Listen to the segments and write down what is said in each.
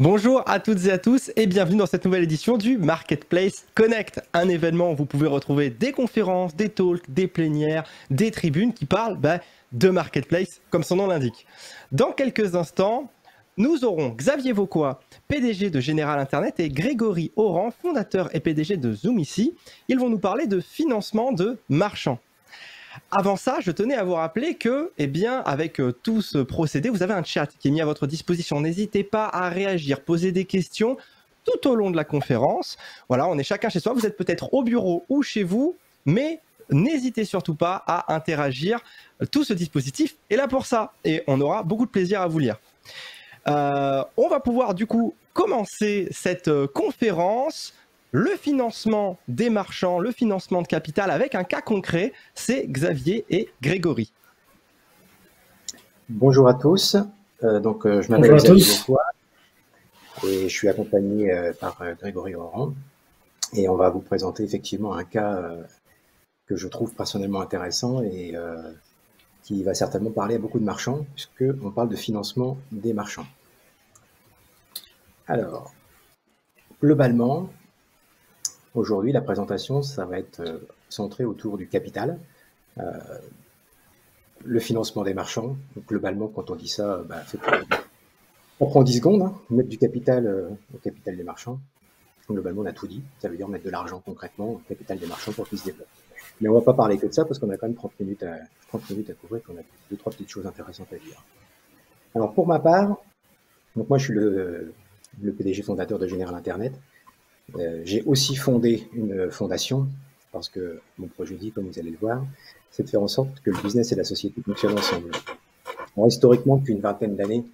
Bonjour à toutes et à tous et bienvenue dans cette nouvelle édition du Marketplace Connect, un événement où vous pouvez retrouver des conférences, des talks, des plénières, des tribunes qui parlent de Marketplace comme son nom l'indique. Dans quelques instants, nous aurons Xavier Vauquois, PDG de Général Internet et Grégory Oran, fondateur et PDG de Zoom ici. Ils vont nous parler de financement de marchands. Avant ça, je tenais à vous rappeler que, avec tout ce procédé, vous avez un chat qui est mis à votre disposition. N'hésitez pas à réagir, poser des questions tout au long de la conférence. Voilà, on est chacun chez soi. Vous êtes peut-être au bureau ou chez vous, mais n'hésitez surtout pas à interagir. Tout ce dispositif est là pour ça et on aura beaucoup de plaisir à vous lire. On va pouvoir du coup commencer cette conférence. Le financement des marchands, le financement de capital avec un cas concret, c'est Xavier et Grégory. Bonjour à tous, je m'appelle Xavier Vauquois et je suis accompagné par Grégory Oran et on va vous présenter effectivement un cas que je trouve personnellement intéressant et qui va certainement parler à beaucoup de marchands puisqu'on parle de financement des marchands. Alors, globalement, aujourd'hui, la présentation, ça va être centré autour du capital, le financement des marchands. Donc, globalement, quand on dit ça, on prend 10 secondes, hein, mettre du capital au capital des marchands. Globalement, on a tout dit. Ça veut dire mettre de l'argent concrètement au capital des marchands pour qu'ils se développent. Mais on ne va pas parler que de ça parce qu'on a quand même 30 minutes à couvrir, qu'on a 2-3 petites choses intéressantes à dire. Alors, pour ma part, donc moi, je suis le PDG fondateur de Général Internet. J'ai aussi fondé une fondation parce que mon projet dit, comme vous allez le voir, c'est de faire en sorte que le business et la société fonctionnent ensemble. Alors, historiquement, depuis une vingtaine d'années,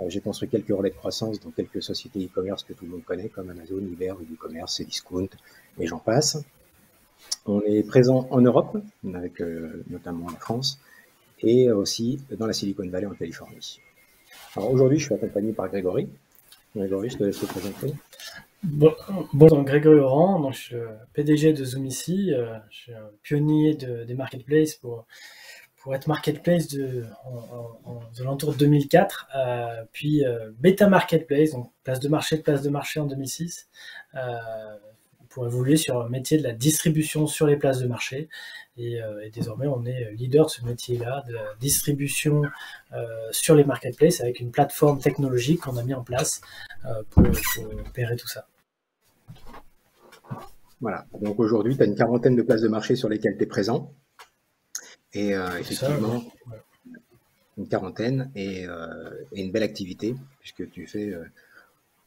j'ai construit quelques relais de croissance dans quelques sociétés e-commerce que tout le monde connaît, comme Amazon, Uber, e-commerce, Cdiscount, et j'en passe. On est présent en Europe, avec notamment la France, et aussi dans la Silicon Valley en Californie. Alors aujourd'hui, je suis accompagné par Grégory. Grégory, je te laisse te présenter. Donc Grégory Oran, donc je suis le PDG de Zoom ici, je suis un pionnier des marketplaces pour être marketplace aux alentours de 2004, puis bêta marketplace, donc place de marché en 2006, pour évoluer sur le métier de la distribution sur les places de marché. Et désormais, on est leader de ce métier-là, de la distribution sur les marketplaces avec une plateforme technologique qu'on a mis en place pour opérer tout ça. Voilà, donc aujourd'hui, tu as une quarantaine de places de marché sur lesquelles tu es présent. Et effectivement, une quarantaine et une belle activité, puisque tu fais,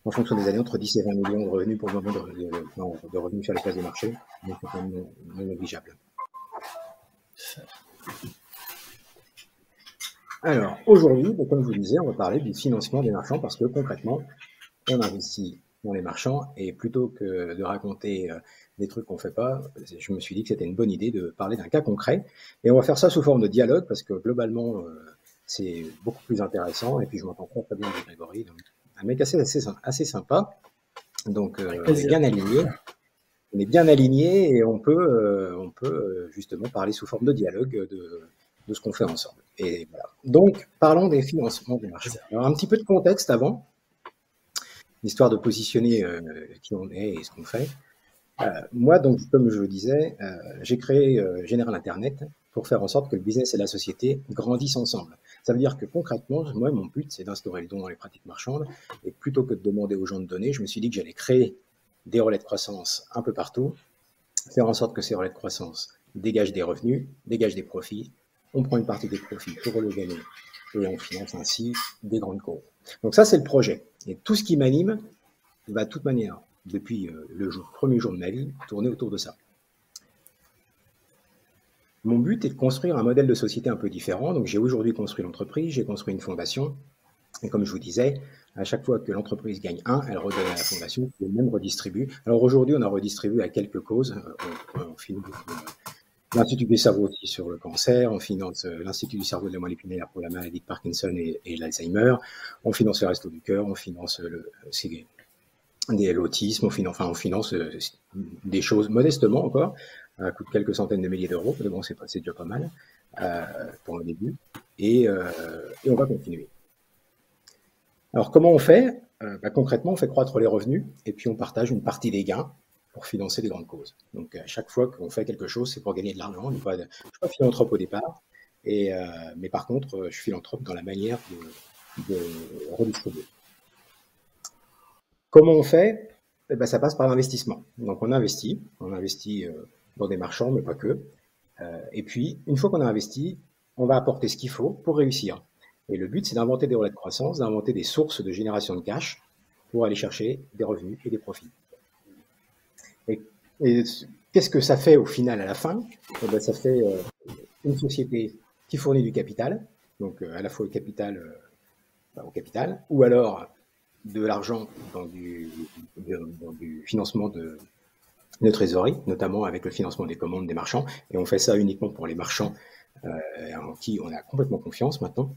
en fonction des années, entre 10 et 20 millions de revenus pour le moment de revenus sur les places de marché. Donc, c'est quand même non négligeable. Alors, aujourd'hui, comme je vous disais, on va parler du financement des marchands parce que concrètement, on investit dans les marchands et plutôt que de raconter des trucs qu'on ne fait pas, je me suis dit que c'était une bonne idée de parler d'un cas concret. Et on va faire ça sous forme de dialogue parce que globalement, c'est beaucoup plus intéressant. Et puis, je m'entends très bien avec Grégory. Donc, un mec assez sympa. Donc, on est bien aligné. On est bien aligné et on peut justement parler sous forme de dialogue de ce qu'on fait ensemble. Et voilà. Donc, parlons des financements des marchands. Alors, un petit peu de contexte avant, histoire de positionner qui on est et ce qu'on fait. Moi, donc, comme je le disais, j'ai créé Général Internet pour faire en sorte que le business et la société grandissent ensemble. Ça veut dire que concrètement, moi, mon but, c'est d'instaurer le don dans les pratiques marchandes. Et plutôt que de demander aux gens de donner, je me suis dit que j'allais créer des relais de croissance un peu partout, faire en sorte que ces relais de croissance dégagent des revenus, dégagent des profits. On prend une partie des profits pour le gagner et on finance ainsi des grandes causes. Donc ça, c'est le projet. Et tout ce qui m'anime va de toute manière, depuis le premier jour de ma vie, tourner autour de ça. Mon but est de construire un modèle de société un peu différent. Donc j'ai aujourd'hui construit l'entreprise, j'ai construit une fondation. Et comme je vous disais, à chaque fois que l'entreprise gagne elle redonne à la fondation, qui elle-même redistribue. Alors aujourd'hui, on a redistribué à quelques causes. On finance l'Institut du cerveau aussi sur le cancer, on finance l'Institut du cerveau de la moelle épinière pour la maladie de Parkinson et l'Alzheimer, on finance le Resto du Cœur, on finance l'autisme, on finance des choses modestement encore, à coût de quelques centaines de milliers d'euros, mais bon, c'est déjà pas mal pour un début, et on va continuer. Alors, comment on fait? concrètement, on fait croître les revenus et puis on partage une partie des gains pour financer des grandes causes. Donc, à chaque fois qu'on fait quelque chose, c'est pour gagner de l'argent. Je ne suis pas philanthrope au départ, mais par contre, je suis philanthrope dans la manière de redistribuer. Comment on fait? Ça passe par l'investissement. Donc, on investit dans des marchands, mais pas que. Et puis, une fois qu'on a investi, on va apporter ce qu'il faut pour réussir. Et le but, c'est d'inventer des relais de croissance, d'inventer des sources de génération de cash pour aller chercher des revenus et des profits. Et qu'est-ce que ça fait au final, à la fin? Ça fait une société qui fournit du capital, donc à la fois au capital, ou alors de l'argent dans du financement de trésorerie, notamment avec le financement des commandes des marchands. Et on fait ça uniquement pour les marchands en qui on a complètement confiance maintenant.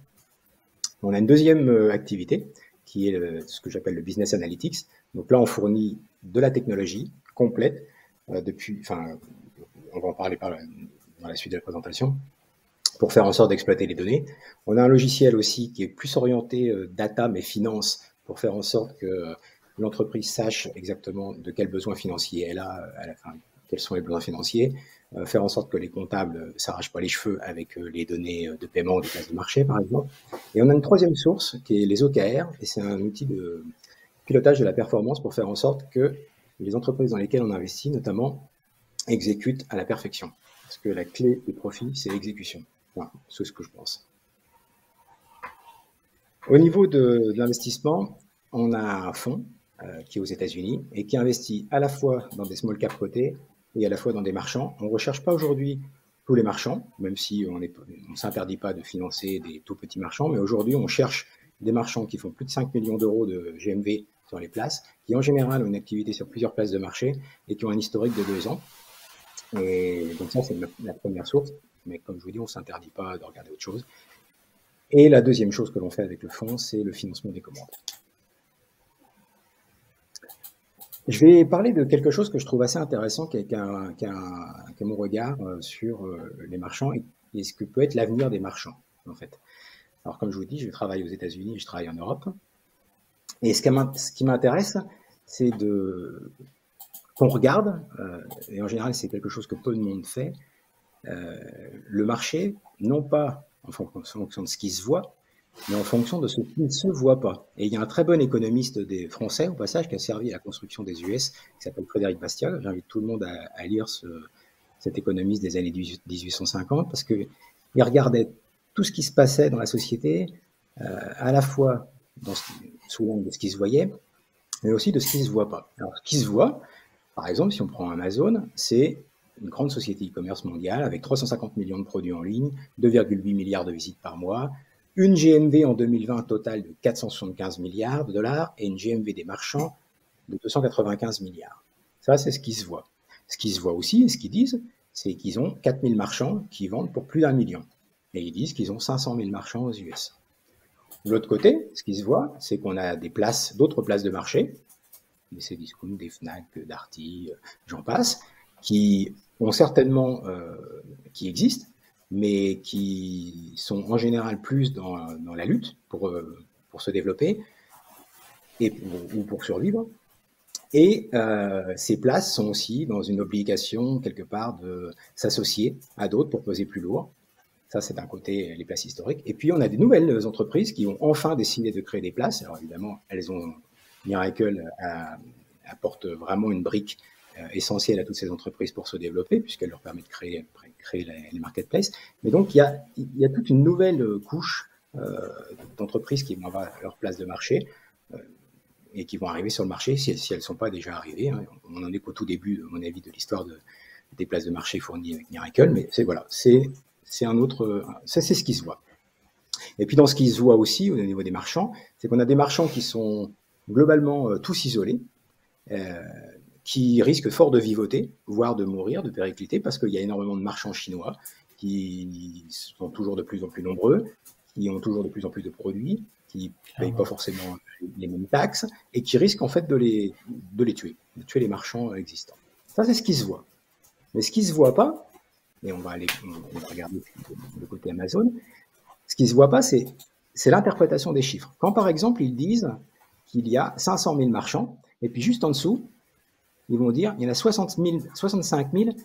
On a une deuxième activité qui est ce que j'appelle le business analytics. Donc là, on fournit de la technologie complète on va en parler dans la suite de la présentation, pour faire en sorte d'exploiter les données. On a un logiciel aussi qui est plus orienté data mais finance, pour faire en sorte que l'entreprise sache exactement de quels besoins financiers elle a, quels sont les besoins financiers, faire en sorte que les comptables ne s'arrachent pas les cheveux avec les données de paiement des places de marché, par exemple. Et on a une troisième source qui est les OKR, et c'est un outil de pilotage de la performance pour faire en sorte que les entreprises dans lesquelles on investit, notamment, exécutent à la perfection. Parce que la clé du profit, c'est l'exécution. Enfin, c'est ce que je pense. Au niveau de l'investissement, on a un fonds qui est aux États-Unis et qui investit à la fois dans des small cap cotés et à la fois dans des marchands. On ne recherche pas aujourd'hui tous les marchands, même si on ne s'interdit pas de financer des tout petits marchands, mais aujourd'hui, on cherche des marchands qui font plus de 5 millions d'euros de GMV sur les places, qui en général ont une activité sur plusieurs places de marché et qui ont un historique de 2 ans. Et donc ça, c'est la première source, mais comme je vous dis, on ne s'interdit pas de regarder autre chose. Et la deuxième chose que l'on fait avec le fonds, c'est le financement des commandes. Je vais parler de quelque chose que je trouve assez intéressant, qui est mon regard sur les marchands et ce que peut être l'avenir des marchands, en fait. Alors, comme je vous dis, je travaille aux États-Unis, je travaille en Europe. Et ce qui m'intéresse, c'est qu'on regarde, et en général, c'est quelque chose que peu de monde fait, le marché, non pas en fonction de ce qui se voit, mais en fonction de ce qui ne se voit pas. Et il y a un très bon économiste des Français, au passage, qui a servi à la construction des US, qui s'appelle Frédéric Bastiat. J'invite tout le monde à lire cet économiste des années 1850, parce qu'il regardait tout ce qui se passait dans la société, à la fois sous l'angle de ce qui se voyait, mais aussi de ce qui ne se voit pas. Alors, ce qui se voit, par exemple, si on prend Amazon, c'est une grande société e-commerce mondiale avec 350 millions de produits en ligne, 2,8 milliards de visites par mois, une GMV en 2020 totale de 475 milliards de dollars et une GMV des marchands de 295 milliards. Ça, c'est ce qui se voit. Ce qui se voit aussi, et ce qu'ils disent, c'est qu'ils ont 4000 marchands qui vendent pour plus d'1 million. Et ils disent qu'ils ont 500 000 marchands aux US. De l'autre côté, ce qui se voit, c'est qu'on a d'autres places de marché, des Cdiscount, des Fnac, Darty, j'en passe, qui ont certainement, qui existent, mais qui sont en général plus dans la lutte pour se développer ou pour survivre. Et ces places sont aussi dans une obligation, quelque part, de s'associer à d'autres pour peser plus lourd. Ça, c'est d'un côté les places historiques. Et puis, on a des nouvelles entreprises qui ont enfin décidé de créer des places. Alors, évidemment, Miracle apporte vraiment une brique essentielle à toutes ces entreprises pour se développer, puisqu'elle leur permet de créer les marketplaces. Mais donc, il y a toute une nouvelle couche d'entreprises qui vont avoir leur place de marché et qui vont arriver sur le marché si elles ne sont pas déjà arrivées. Hein. On n'en est qu'au tout début, à mon avis, de l'histoire des places de marché fournies avec Miracle, mais c'est un autre, ça c'est ce qui se voit. Et puis dans ce qui se voit aussi au niveau des marchands, c'est qu'on a des marchands qui sont globalement tous isolés, qui risquent fort de vivoter, voire de mourir, de péricliter, parce qu'il y a énormément de marchands chinois qui sont toujours de plus en plus nombreux, qui ont toujours de plus en plus de produits, qui ne payent pas forcément les mêmes taxes, et qui risquent en fait de les tuer, de tuer les marchands existants. Ça c'est ce qui se voit. Mais ce qui ne se voit pas, et on va regarder le côté Amazon, ce qui ne se voit pas, c'est l'interprétation des chiffres. Quand, par exemple, ils disent qu'il y a 500 000 marchands, et puis juste en dessous, ils vont dire il y en a 65 000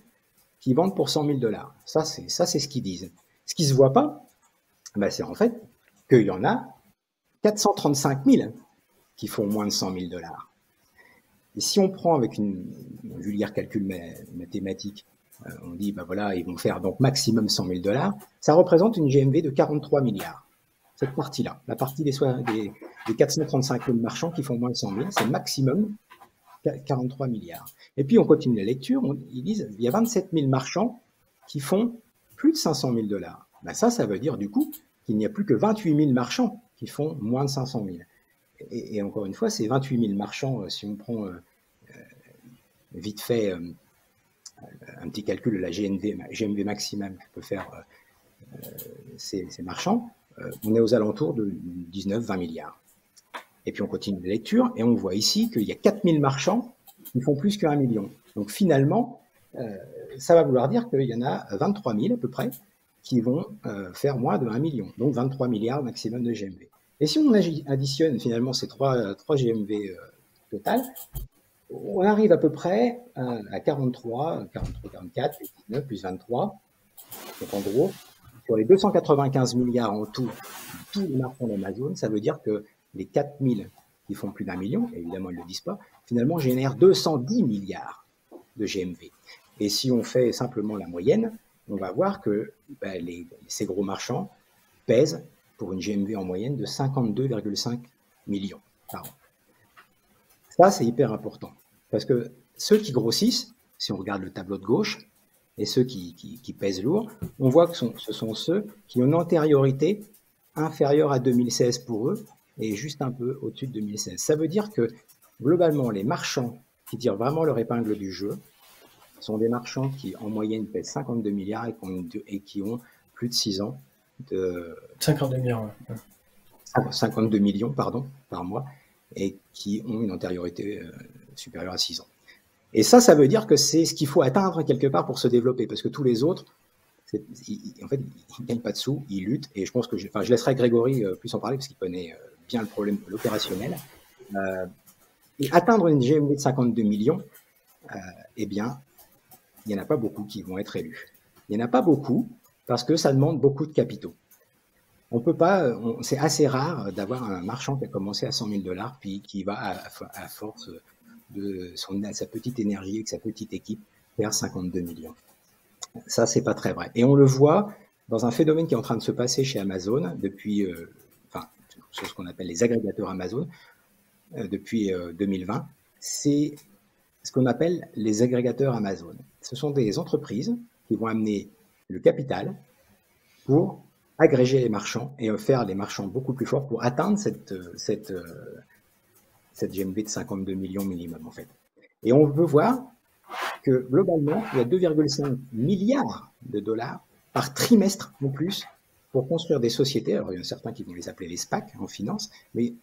qui vendent pour 100 000 $. Ça, c'est ce qu'ils disent. Ce qui ne se voit pas, ben, c'est en fait qu'il y en a 435 000 qui font moins de 100 000 $. Et si on prend avec un vulgaire calcul mathématique, on dit, ben voilà, ils vont faire donc maximum 100 000 $, ça représente une GMV de 43 milliards. Cette partie-là, la partie des 435 000 marchands qui font moins de 100 000, c'est maximum 43 milliards. Et puis on continue la lecture, ils disent, il y a 27 000 marchands qui font plus de 500 000 $. Ben ça veut dire du coup qu'il n'y a plus que 28 000 marchands qui font moins de 500 000. Et encore une fois, ces 28 000 marchands, si on prend vite fait un petit calcul de la GMV maximum que peut faire ces marchands, on est aux alentours de 19-20 milliards. Et puis on continue la lecture et on voit ici qu'il y a 4 000 marchands qui font plus qu'1 million. Donc finalement, ça va vouloir dire qu'il y en a 23 000 à peu près qui vont faire moins de 1 million, donc 23 milliards maximum de GMV. Et si on additionne finalement ces trois GMV total, on arrive à peu près à 44, plus 19, plus 23. Donc en gros, sur les 295 milliards en tout, tous les marchands d'Amazon, ça veut dire que les 4 000 qui font plus d'1 million, évidemment ils ne le disent pas, finalement génèrent 210 milliards de GMV. Et si on fait simplement la moyenne, on va voir que ces gros marchands pèsent pour une GMV en moyenne de 52,5 millions par an. Ça, c'est hyper important. Parce que ceux qui grossissent, si on regarde le tableau de gauche, et ceux qui pèsent lourd, on voit que ce sont ceux qui ont une antériorité inférieure à 2016 pour eux, et juste un peu au-dessus de 2016. Ça veut dire que, globalement, les marchands qui tirent vraiment leur épingle du jeu sont des marchands qui, en moyenne, pèsent 52 milliards et qui ont plus de 6 ans de... 52 millions. 52 millions, pardon, par mois, et qui ont une antériorité supérieure à 6 ans. Et ça veut dire que c'est ce qu'il faut atteindre quelque part pour se développer, parce que tous les autres, en fait, ils ne gagnent pas de sous, ils luttent, et je pense que je laisserai Grégory plus en parler, parce qu'il connaît bien le problème de l'opérationnel. Et atteindre une GMV de 52 millions, eh bien, il n'y en a pas beaucoup qui vont être élus. Il n'y en a pas beaucoup, parce que ça demande beaucoup de capitaux. On peut pas, c'est assez rare d'avoir un marchand qui a commencé à 100 000 $, puis qui va à force de sa petite énergie avec sa petite équipe vers 52 millions. Ça, c'est pas très vrai. Et on le voit dans un phénomène qui est en train de se passer chez Amazon depuis, sur ce qu'on appelle les agrégateurs Amazon, depuis 2020. C'est ce qu'on appelle les agrégateurs Amazon. Ce sont des entreprises qui vont amener le capital pour agréger les marchands et faire les marchands beaucoup plus forts pour atteindre cette GMV de 52 millions minimum, en fait. Et on veut voir que, globalement, il y a 2,5 milliards de dollars par trimestre en plus pour construire des sociétés. Alors, il y en a certains qui vont les appeler les SPAC en finance, mais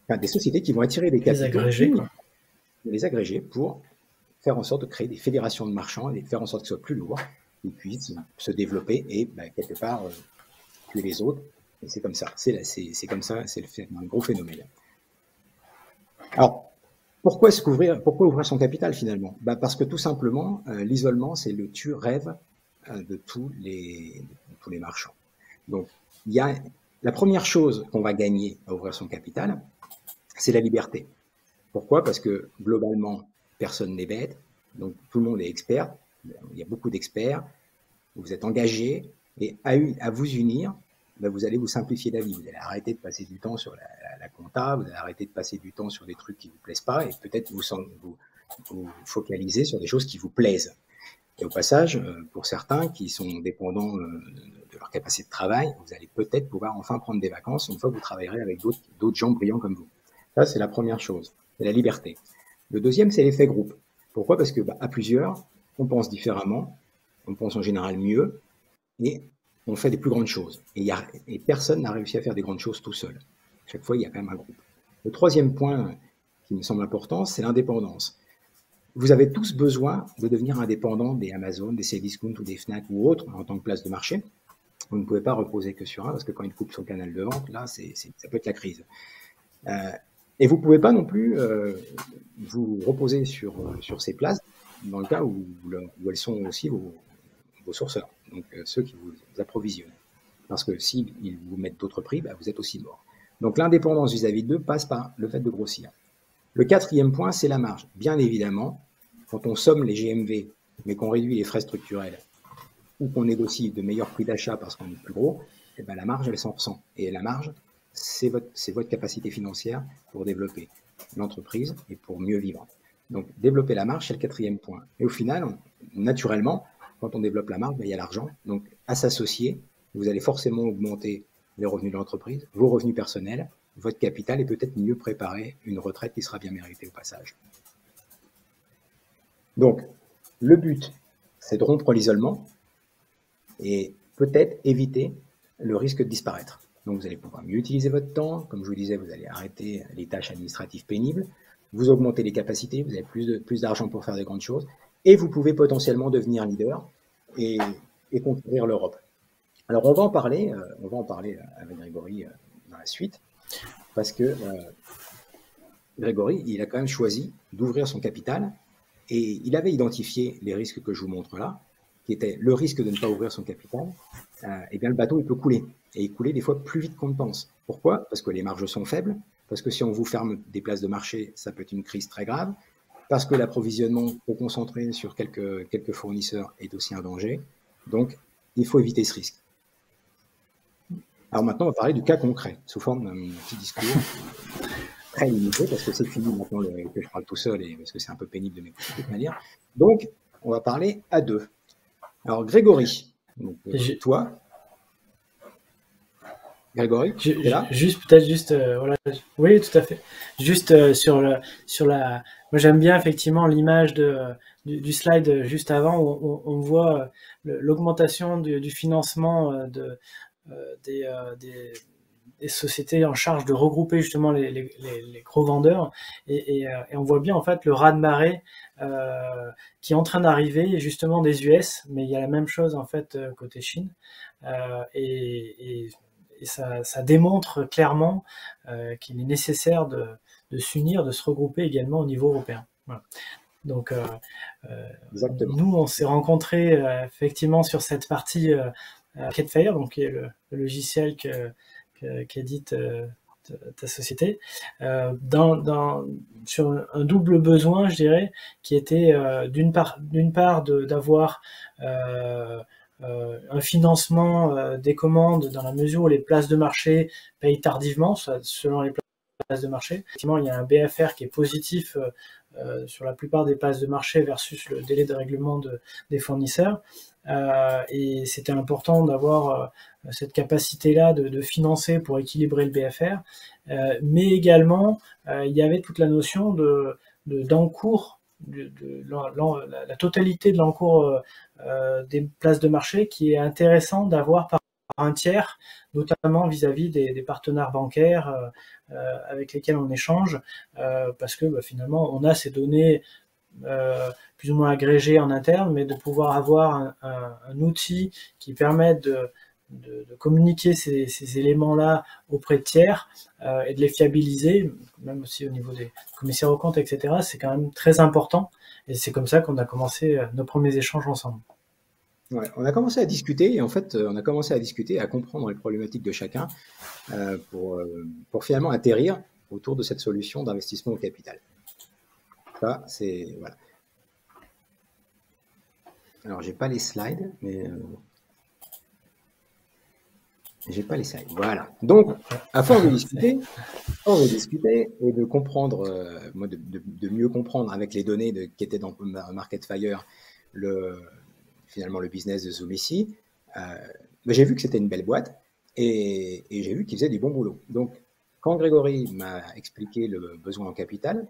des sociétés qui vont attirer des capitaux, les agréger pour faire en sorte de créer des fédérations de marchands et faire en sorte que ce soit plus lourd, qu'ils puissent se développer et quelque part tuer les autres. Et c'est comme ça, c'est comme ça, c'est un gros phénomène. Alors, pourquoi ouvrir son capital finalement? Parce que tout simplement, l'isolement, c'est le tue-rêve de tous les marchands. Donc, il y a la première chose qu'on va gagner à ouvrir son capital, c'est la liberté. Pourquoi? Parce que globalement, personne n'est bête, donc tout le monde est expert, il y a beaucoup d'experts, vous êtes engagés, et à vous unir, vous allez vous simplifier la vie. Vous allez arrêter de passer du temps sur la compta, vous allez arrêter de passer du temps sur des trucs qui ne vous plaisent pas, et peut-être vous focaliser sur des choses qui vous plaisent. Et au passage, pour certains qui sont dépendants de leur capacité de travail, vous allez peut-être pouvoir enfin prendre des vacances une fois que vous travaillerez avec d'autres gens brillants comme vous. Ça, c'est la première chose, c'est la liberté. Le deuxième, c'est l'effet groupe. Pourquoi? Parce que à plusieurs, on pense différemment, on pense en général mieux, et on fait des plus grandes choses. Et personne n'a réussi à faire des grandes choses tout seul. Chaque fois, il y a quand même un groupe. Le troisième point qui me semble important, c'est l'indépendance. Vous avez tous besoin de devenir indépendant des Amazon, des Cdiscount ou des Fnac ou autres en tant que place de marché. Vous ne pouvez pas reposer que sur un, parce que quand il coupe son canal de vente, là, ça peut être la crise. Et vous ne pouvez pas non plus vous reposer sur ces places dans le cas où elles sont aussi vos sourceurs, donc ceux qui vous approvisionnent. Parce que s'ils vous mettent d'autres prix, bah, vous êtes aussi mort. Donc l'indépendance vis-à-vis d'eux passe par le fait de grossir. Le 4e point, c'est la marge. Bien évidemment, quand on somme les GMV, mais qu'on réduit les frais structurels, ou qu'on négocie de meilleurs prix d'achat parce qu'on est plus gros, eh ben la marge, elle s'en ressent. Et la marge, c'est votre capacité financière pour développer l'entreprise et pour mieux vivre. Donc, développer la marge, c'est le 4e point. Et au final, naturellement, quand on développe la marge, ben, il y a l'argent. Donc, à s'associer, vous allez forcément augmenter les revenus de l'entreprise, vos revenus personnels, votre capital et peut-être mieux préparer une retraite qui sera bien méritée au passage. Donc, le but, c'est de rompre l'isolement et peut-être éviter le risque de disparaître. Donc, vous allez pouvoir mieux utiliser votre temps. Comme je vous disais, vous allez arrêter les tâches administratives pénibles. Vous augmentez les capacités, vous avez plus d'argent pour faire des grandes choses. Et vous pouvez potentiellement devenir leader et conquérir l'Europe. Alors, on va en parler avec Grégory dans la suite, parce que Grégory, il a quand même choisi d'ouvrir son capital et il avait identifié les risques que je vous montre là, qui était le risque de ne pas ouvrir son capital. Eh bien, le bateau, il peut couler. Et il coulait des fois plus vite qu'on ne pense. Pourquoi? Parce que les marges sont faibles, parce que si on vous ferme des places de marché, ça peut être une crise très grave, parce que l'approvisionnement trop concentré sur quelques fournisseurs est aussi un danger. Donc, il faut éviter ce risque. Alors maintenant, on va parler du cas concret, sous forme d'un petit discours très limité, parce que c'est fini maintenant que je parle tout seul, et parce que c'est un peu pénible de m'écouter de toute manière. Donc, on va parler à deux. Alors, Grégory, donc, toi, Grégory, tu es là? Voilà. Oui, tout à fait. Juste sur la. Moi, j'aime bien effectivement l'image du slide juste avant où on voit l'augmentation du financement des sociétés en charge de regrouper justement les gros vendeurs et on voit bien en fait le raz-de-marée qui est en train d'arriver justement des US, mais il y a la même chose en fait côté Chine et ça démontre clairement qu'il est nécessaire de s'unir, de se regrouper également au niveau européen. Voilà. Donc nous on s'est rencontrés effectivement sur cette partie Marketfire, donc qui est le logiciel qu'édite ta société, sur un double besoin, je dirais, qui était d'une part d'avoir un financement des commandes dans la mesure où les places de marché payent tardivement, selon les places de marché. Effectivement, il y a un BFR qui est positif sur la plupart des places de marché versus le délai de règlement des fournisseurs. Et c'était important d'avoir cette capacité-là de financer pour équilibrer le BFR, mais également il y avait toute la notion d'encours, la totalité de l'encours des places de marché qui est intéressant d'avoir par un tiers, notamment vis-à-vis des partenaires bancaires avec lesquels on échange, parce que finalement on a ces données plus ou moins agrégées en interne, mais de pouvoir avoir un outil qui permette de communiquer ces éléments-là auprès de tiers et de les fiabiliser, même aussi au niveau des commissaires aux comptes, etc., c'est quand même très important. Et c'est comme ça qu'on a commencé nos premiers échanges ensemble. Ouais, on a commencé à discuter, et en fait, on a commencé à discuter, à comprendre les problématiques de chacun pour finalement atterrir autour de cette solution d'investissement au capital. Ça, c'est... Voilà. Alors, j'ai pas les slides, mais... j'ai pas les slides. Voilà. Donc, à force de discuter et de comprendre, de mieux comprendre avec les données qui étaient dans Marketfire, finalement le business de Zoom ici, j'ai vu que c'était une belle boîte et j'ai vu qu'ils faisaient du bon boulot. Donc, quand Grégory m'a expliqué le besoin en capital,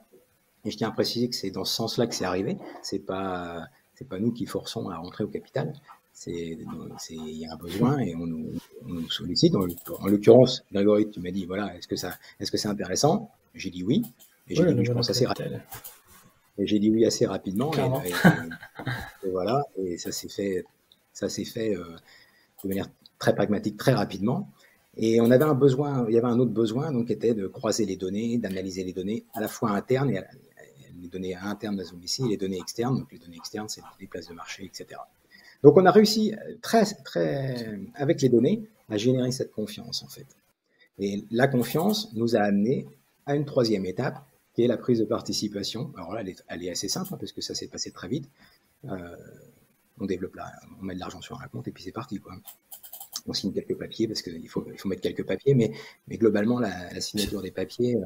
et je tiens à préciser que c'est dans ce sens-là que c'est arrivé, c'est pas nous qui forçons à rentrer au capital, il y a un besoin et on nous sollicite. En l'occurrence, Grégory, tu m'as dit, voilà, est-ce que c'est intéressant? J'ai dit oui, et j'ai dit oui, je pense assez rapidement. Et j'ai dit oui assez rapidement, et voilà, et ça s'est fait de manière très pragmatique, très rapidement. Et on avait un besoin, il y avait un autre besoin, donc, qui était de croiser les données, d'analyser les données à la fois internes et les données internes de Zoomici et les données externes. Donc les données externes, c'est les places de marché, etc. Donc on a réussi avec les données à générer cette confiance en fait. Et la confiance nous a amené à une troisième étape, qui est la prise de participation. Alors là, elle est assez simple, parce que ça s'est passé très vite. On développe on met de l'argent sur un compte et puis c'est parti, quoi. On signe quelques papiers, parce qu'il faut mettre quelques papiers, mais globalement, la signature des papiers,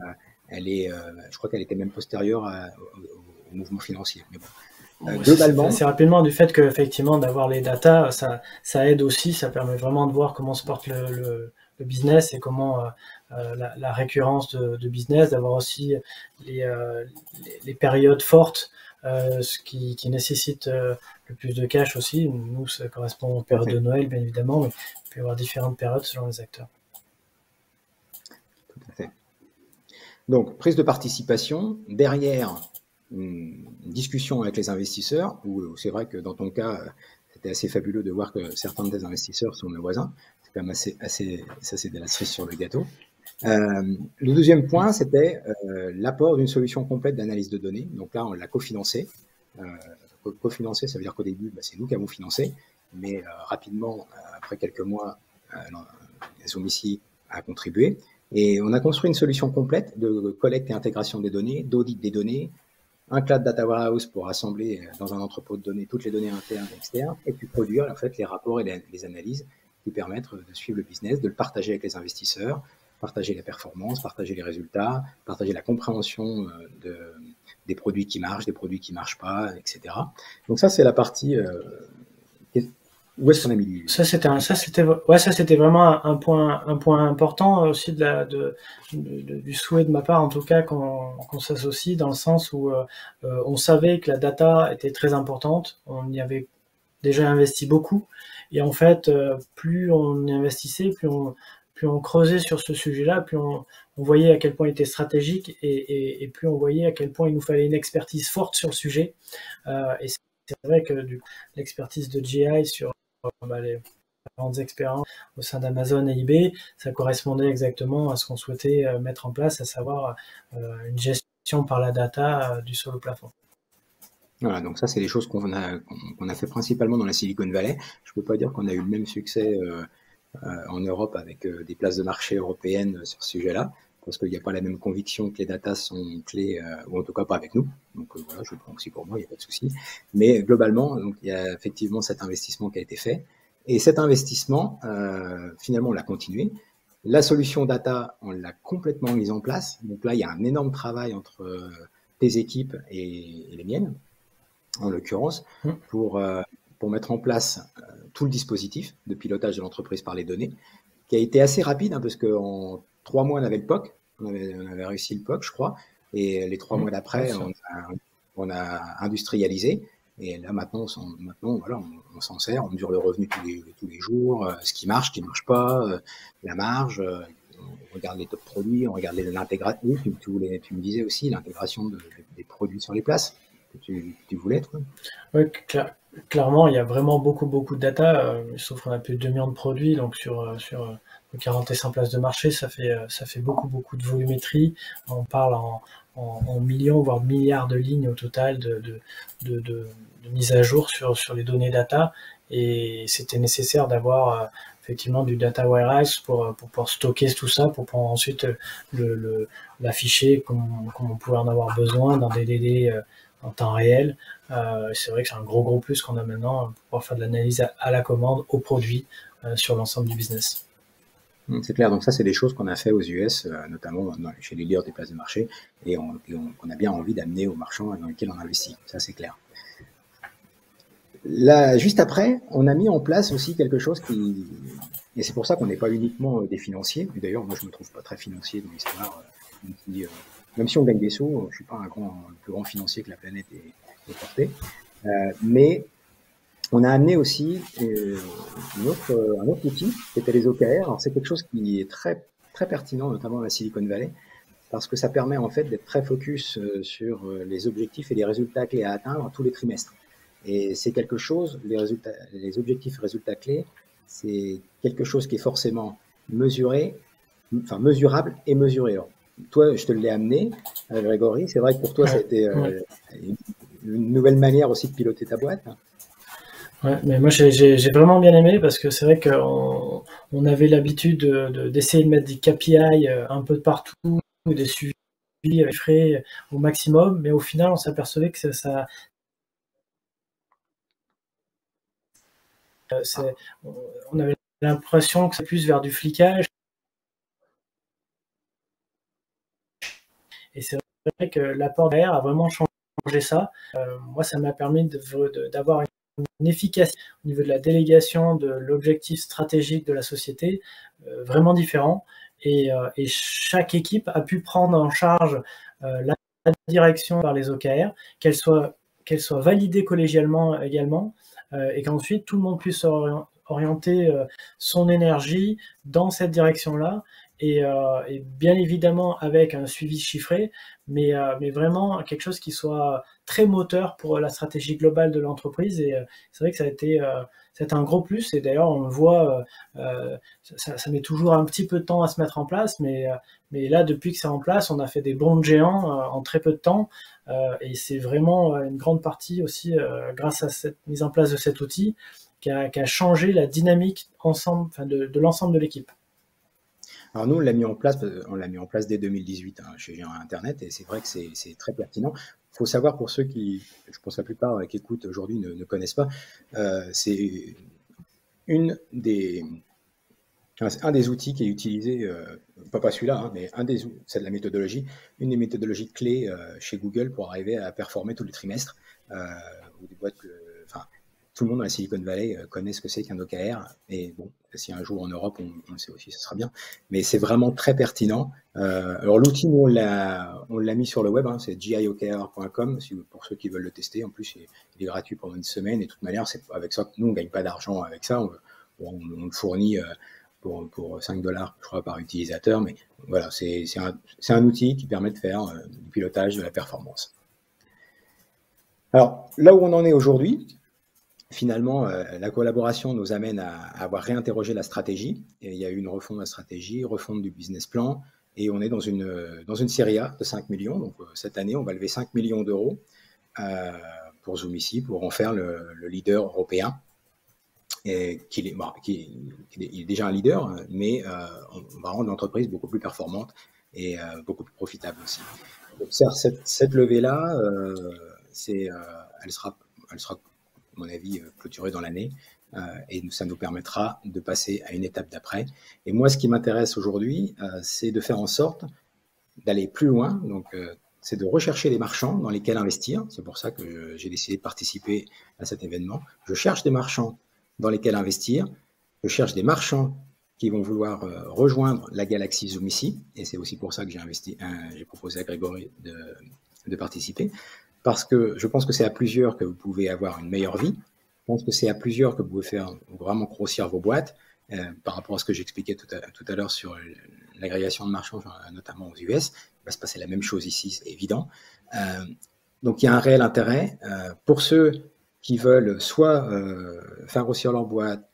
je crois qu'elle était même postérieure au mouvement financier. Mais bon, globalement, assez rapidement, du fait qu'effectivement, d'avoir les datas, ça aide aussi, ça permet vraiment de voir comment se porte le business et comment la récurrence de business, d'avoir aussi les périodes fortes, ce qui nécessite le plus de cash aussi. Nous, ça correspond aux périodes de Noël, bien évidemment, mais il peut y avoir différentes périodes selon les acteurs. Tout à fait. Donc, prise de participation, derrière une discussion avec les investisseurs, où c'est vrai que dans ton cas, c'était assez fabuleux de voir que certains de tes investisseurs sont mes voisins. C'est quand même ça c'est de la cerise sur le gâteau. Le deuxième point, c'était l'apport d'une solution complète d'analyse de données. Donc là, on l'a cofinancé. Cofinancé, ça veut dire qu'au début, c'est nous qui avons financé, mais rapidement, après quelques mois, Zoomici a contribué. Et on a construit une solution complète de collecte et intégration des données, d'audit des données, un cloud data warehouse pour assembler dans un entrepôt de données toutes les données internes et externes, et puis produire en fait les rapports et les analyses qui permettent de suivre le business, de le partager avec les investisseurs, partager les performances, partager les résultats, partager la compréhension des produits qui marchent, des produits qui ne marchent pas, etc. Donc ça, c'est la partie... où est-ce qu'on a mis ça, c'était vraiment un point important aussi du souhait de ma part, en tout cas, qu'on s'associe, dans le sens où on savait que la data était très importante, on y avait déjà investi beaucoup, et en fait, plus on investissait, plus on creusait sur ce sujet-là, plus on voyait à quel point il était stratégique, et plus on voyait à quel point il nous fallait une expertise forte sur le sujet. Et c'est vrai que du coup, l'expertise de GI sur les différentes expériences au sein d'Amazon et eBay, ça correspondait exactement à ce qu'on souhaitait mettre en place, à savoir une gestion par la data du sol au plafond. Voilà, donc ça, c'est des choses qu'on a fait principalement dans la Silicon Valley. Je peux pas dire qu'on a eu le même succès en Europe avec des places de marché européennes sur ce sujet-là, parce qu'il n'y a pas la même conviction que les datas sont clés, ou en tout cas pas avec nous. Donc voilà, je le prends aussi pour moi, il n'y a pas de souci. Mais globalement, donc, il y a effectivement cet investissement qui a été fait. Et cet investissement, finalement, on l'a continué. La solution data, on l'a complètement mise en place. Donc là, il y a un énorme travail entre tes équipes et les miennes, en l'occurrence, pour mettre en place tout le dispositif de pilotage de l'entreprise par les données, qui a été assez rapide, parce qu'en 3 mois, on avait le POC, on avait réussi le POC, je crois, et les 3 mois d'après, on a industrialisé, et là, maintenant, voilà, on s'en sert, on mesure le revenu tous les jours, ce qui marche pas, la marge, on regarde les top produits, on regarde l'intégration, tu me disais aussi l'intégration des produits sur les places que tu voulais, toi. Oui, clairement, il y a vraiment beaucoup de data, sauf qu'on a plus de 2 millions de produits, donc sur 40 et 100 places de marché, ça fait beaucoup de volumétrie. On parle en millions, voire milliards de lignes au total de mise à jour sur les données data, et c'était nécessaire d'avoir effectivement du data warehouse pour pouvoir stocker tout ça, pour pouvoir ensuite l'afficher comme on pouvait en avoir besoin dans des délais en temps réel. C'est vrai que c'est un gros plus qu'on a maintenant pour pouvoir faire de l'analyse à la commande, au produit, sur l'ensemble du business. C'est clair, donc ça, c'est des choses qu'on a fait aux US, notamment chez les leaders des places de marché, et on a bien envie d'amener aux marchands dans lesquels on investit, ça c'est clair. Là, juste après, on a mis en place aussi quelque chose et c'est pour ça qu'on n'est pas uniquement des financiers, et d'ailleurs moi je me trouve pas très financier dans l'histoire, même si on gagne des sous, je suis pas le plus grand financier que la planète ait porté, mais on a amené aussi un autre outil, qui était les OKR. Alors c'est quelque chose qui est très très pertinent, notamment à la Silicon Valley, parce que ça permet en fait d'être très focus sur les objectifs et les résultats clés à atteindre tous les trimestres. Et c'est quelque chose, les objectifs et résultats clés, c'est quelque chose qui est forcément mesurable et mesuré. Alors, toi, je te l'ai amené, Grégory. C'est vrai que pour toi, ça a été une nouvelle manière aussi de piloter ta boîte. Ouais, mais moi j'ai vraiment bien aimé parce que c'est vrai qu'on avait l'habitude d'essayer de mettre des KPI un peu de partout, des suivis avec frais au maximum, mais au final on s'apercevait que on avait l'impression que c'est plus vers du flicage. Et c'est vrai que l'apport d'AR a vraiment changé ça. Moi, ça m'a permis d'avoir une efficacité au niveau de la délégation, de l'objectif stratégique de la société, vraiment différent. Et chaque équipe a pu prendre en charge la direction par les OKR, qu'elle soit validée collégialement également, et qu'ensuite tout le monde puisse orienter son énergie dans cette direction-là. Et bien évidemment avec un suivi chiffré, mais vraiment quelque chose qui soit très moteur pour la stratégie globale de l'entreprise. Et c'est vrai que ça a été un gros plus. Et d'ailleurs, on le voit, ça met toujours un petit peu de temps à se mettre en place, mais là, depuis que c'est en place, on a fait des bonds de géants en très peu de temps. Et c'est vraiment une grande partie aussi grâce à cette mise en place de cet outil qui a changé la dynamique ensemble, de l'ensemble de l'équipe. Alors nous, on l'a mis en place dès 2018 chez Géant Internet, et c'est vrai que c'est très pertinent. Il faut savoir, pour ceux qui, je pense la plupart qui écoutent aujourd'hui ne connaissent pas, c'est un des outils qui est utilisé, pas celui-là, mais c'est de la méthodologie, une des méthodologies clés chez Google pour arriver à performer tous les trimestres, ou des boîtes tout le monde dans la Silicon Valley connaît ce que c'est qu'un OKR, et bon, si un jour en Europe on le sait aussi, ce sera bien, mais c'est vraiment très pertinent. Alors l'outil, nous, on l'a mis sur le web, c'est giokr.com, pour ceux qui veulent le tester. En plus, il est gratuit pendant une semaine, et de toute manière, c'est avec ça que nous, on ne gagne pas d'argent avec ça, on le fournit pour 5 $, je crois, par utilisateur, mais voilà, c'est un outil qui permet de faire du pilotage de la performance. Alors, là où on en est aujourd'hui, finalement, la collaboration nous amène à avoir réinterrogé la stratégie. Et il y a eu une refonte de la stratégie, refonte du business plan, et on est dans une série A de 5 millions. Donc cette année, on va lever 5 millions d'euros pour Zoom ici, pour en faire le leader européen. Et il est déjà un leader, mais on va rendre l'entreprise beaucoup plus performante et beaucoup plus profitable aussi. Donc cette levée-là, elle sera à mon avis, clôturé dans l'année, et ça nous permettra de passer à une étape d'après. Et moi, ce qui m'intéresse aujourd'hui, c'est de faire en sorte d'aller plus loin. Donc, c'est de rechercher des marchands dans lesquels investir. C'est pour ça que j'ai décidé de participer à cet événement. Je cherche des marchands dans lesquels investir. Je cherche des marchands qui vont vouloir rejoindre la galaxie Zoom ici. Et c'est aussi pour ça que j'ai proposé à Grégory de participer. Parce que je pense que c'est à plusieurs que vous pouvez avoir une meilleure vie. Je pense que c'est à plusieurs que vous pouvez faire vraiment grossir vos boîtes, par rapport à ce que j'expliquais tout à l'heure sur l'agrégation de marchands, notamment aux US. Il va se passer la même chose ici, c'est évident. Donc il y a un réel intérêt pour ceux qui veulent soit faire grossir leur boîte,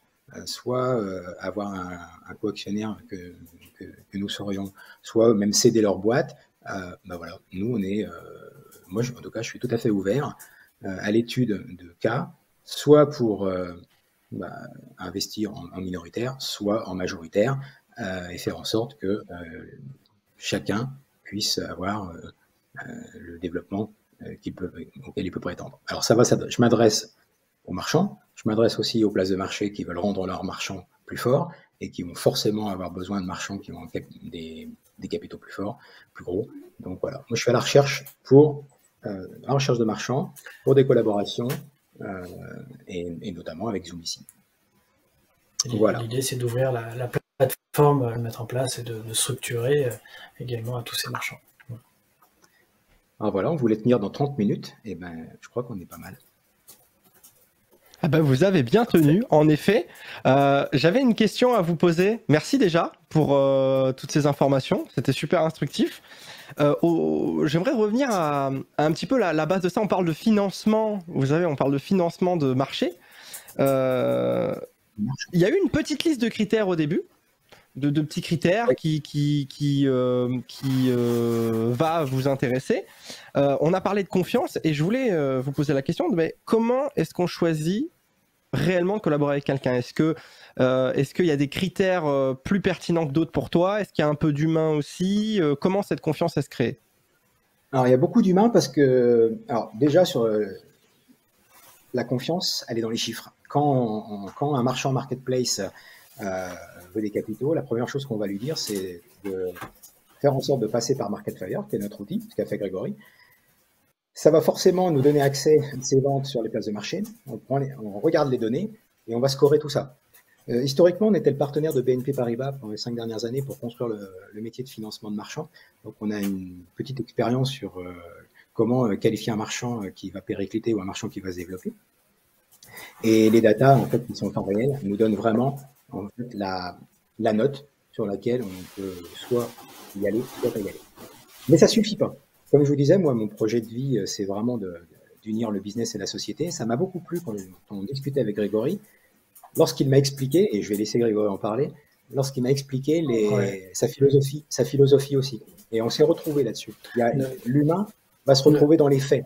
soit avoir un co-actionnaire que nous serions, soit même céder leur boîte. Voilà, nous on est... moi, en tout cas, je suis tout à fait ouvert à l'étude de cas, soit pour investir en minoritaire, soit en majoritaire, et faire en sorte que chacun puisse avoir le développement auquel il peut prétendre. Alors je m'adresse aux marchands, je m'adresse aussi aux places de marché qui veulent rendre leurs marchands plus forts et qui vont forcément avoir besoin de marchands qui ont des capitaux plus forts, plus gros. Donc voilà, moi je suis à la recherche de marchands pour des collaborations et notamment avec Zoom ici. Voilà. L'idée c'est d'ouvrir la plateforme, de mettre en place et de structurer également à tous ces marchands. Alors voilà, on voulait tenir dans 30 minutes, et je crois qu'on est pas mal. Vous avez bien tenu, en effet. J'avais une question à vous poser. Merci déjà pour toutes ces informations, c'était super instructif. J'aimerais revenir à un petit peu la base de ça. On parle de financement, vous savez, on parle de financement de marché. Il y a eu une petite liste de critères au début, de petits critères qui va vous intéresser. On a parlé de confiance et je voulais vous poser la question de mais comment est-ce qu'on choisit réellement de collaborer avec quelqu'un? Est-ce qu'il y a des critères plus pertinents que d'autres pour toi? Est-ce qu'il y a un peu d'humain aussi? Comment cette confiance elle se crée? Alors, il y a beaucoup d'humains parce que, alors déjà sur la confiance, elle est dans les chiffres. Quand un marchand marketplace veut des capitaux, la première chose qu'on va lui dire, c'est de faire en sorte de passer par Marketfire, qui est notre outil, ce qu'a fait Grégory. Ça va forcément nous donner accès à ces ventes sur les places de marché. On regarde les données et on va scorer tout ça. Historiquement, on était le partenaire de BNP Paribas pendant les 5 dernières années pour construire le métier de financement de marchands. Donc, on a une petite expérience sur comment qualifier un marchand qui va péricliter ou un marchand qui va se développer. Et les datas, en fait, qui sont en temps réel, nous donnent vraiment en fait, la note sur laquelle on peut soit y aller, soit pas y aller. Mais ça suffit pas. Comme je vous disais, moi, mon projet de vie, c'est vraiment d'unir le business et la société. Ça m'a beaucoup plu quand on discutait avec Grégory. Lorsqu'il m'a expliqué, et je vais laisser Grégory en parler, lorsqu'il m'a expliqué sa philosophie aussi. Et on s'est retrouvés là-dessus. L'humain va se retrouver dans les faits.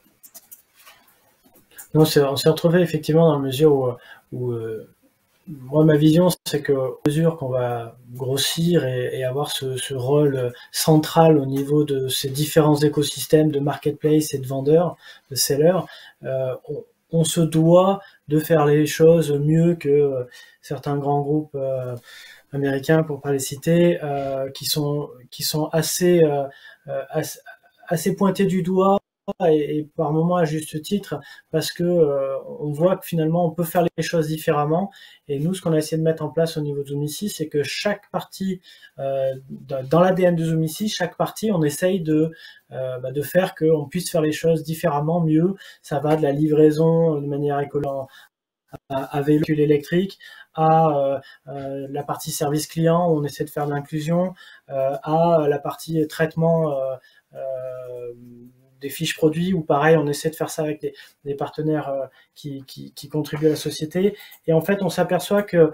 On s'est retrouvés effectivement dans la mesure où moi, ma vision, c'est qu'à mesure qu'on va grossir et avoir ce rôle central au niveau de ces différents écosystèmes de marketplace et de vendeurs, de sellers, on se doit de faire les choses mieux que certains grands groupes américains, pour pas les citer, qui sont assez pointés du doigt et par moments à juste titre, parce que on voit que finalement on peut faire les choses différemment. Et nous, ce qu'on a essayé de mettre en place au niveau de Zoomici, c'est que chaque partie, dans l'ADN de Zoomici, chaque partie, on essaye de faire qu'on puisse faire les choses différemment, mieux. Ça va de la livraison de manière écologique à véhicule électrique, à la partie service client, où on essaie de faire de l'inclusion, à la partie traitement des fiches produits, où pareil, on essaie de faire ça avec des partenaires qui contribuent à la société. Et en fait, on s'aperçoit que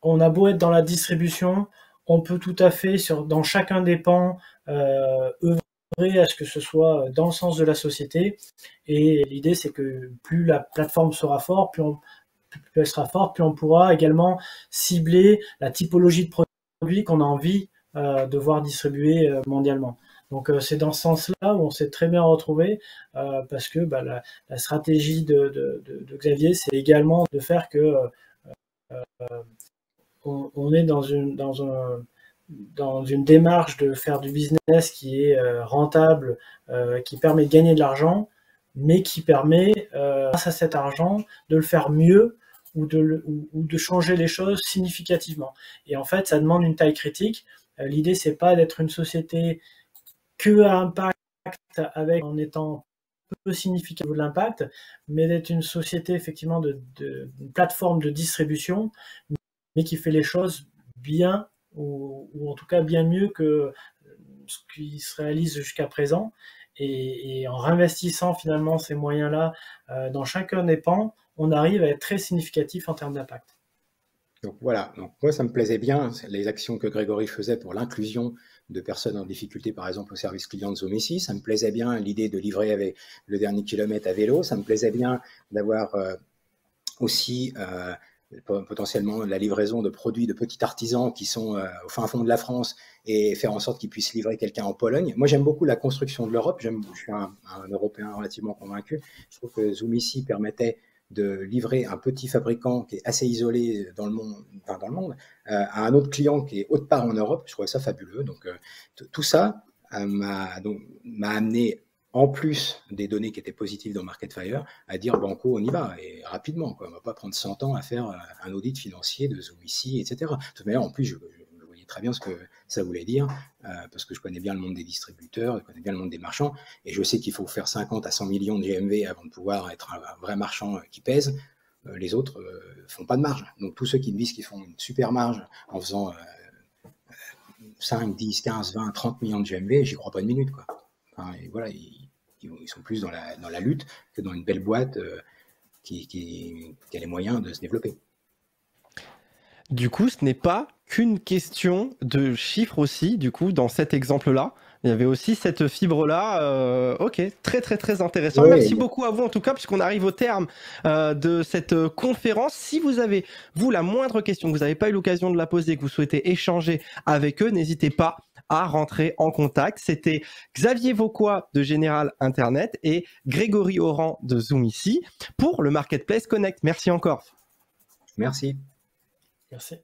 on a beau être dans la distribution, on peut tout à fait, dans chacun des pans, œuvrer à ce que ce soit dans le sens de la société. Et l'idée, c'est que plus la plateforme sera forte, plus elle sera forte, plus on pourra également cibler la typologie de produits qu'on a envie de voir distribuer mondialement. Donc c'est dans ce sens-là où on s'est très bien retrouvé parce que la stratégie de Xavier, c'est également de faire que on est dans une démarche de faire du business qui est rentable, qui permet de gagner de l'argent, mais qui permet, grâce à cet argent, de le faire mieux ou de changer les choses significativement. Et en fait, ça demande une taille critique. L'idée, c'est pas d'être une société que à impact en étant peu significatif de l'impact, mais d'être une société effectivement une plateforme de distribution, mais qui fait les choses bien ou en tout cas bien mieux que ce qui se réalise jusqu'à présent. Et en réinvestissant finalement ces moyens-là dans chacun des pans, on arrive à être très significatif en termes d'impact. Donc voilà, donc moi ça me plaisait bien, les actions que Grégory faisait pour l'inclusion de personnes en difficulté, par exemple au service client de Zoomici, ça me plaisait bien l'idée de livrer avec le dernier kilomètre à vélo, ça me plaisait bien d'avoir aussi potentiellement la livraison de produits de petits artisans qui sont au fin fond de la France et faire en sorte qu'ils puissent livrer quelqu'un en Pologne. Moi j'aime beaucoup la construction de l'Europe, je suis un Européen relativement convaincu, je trouve que Zoomici permettait de livrer un petit fabricant qui est assez isolé dans le monde, à un autre client qui est autre part en Europe. Je trouvais ça fabuleux. Donc tout ça m'a amené, en plus des données qui étaient positives dans Marketfire, à dire banco, on y va, et rapidement, quoi. On ne va pas prendre 100 ans à faire un audit financier de Zoomici, etc. De toute manière, en plus, je voyais très bien ce que ça voulait dire, parce que je connais bien le monde des distributeurs, je connais bien le monde des marchands, et je sais qu'il faut faire 50 à 100 millions de GMV avant de pouvoir être un vrai marchand qui pèse. Les autres font pas de marge. Donc tous ceux qui me disent qu'ils font une super marge en faisant 5, 10, 15, 20, 30 millions de GMV, j'y crois pas une minute, quoi. Enfin, et voilà, ils sont plus dans la lutte que dans une belle boîte qui a les moyens de se développer. Du coup, ce n'est pas qu'une question de chiffres aussi, du coup, dans cet exemple-là. Il y avait aussi cette fibre-là. Ok, très très très intéressant. Oui, Merci beaucoup à vous en tout cas, puisqu'on arrive au terme de cette conférence. Si vous avez, vous, la moindre question, que vous n'avez pas eu l'occasion de la poser, que vous souhaitez échanger avec eux, n'hésitez pas à rentrer en contact. C'était Xavier Vauquois de Général Internet et Grégory Oran de Zoom ici pour le Marketplace Connect. Merci encore. merci. Merci.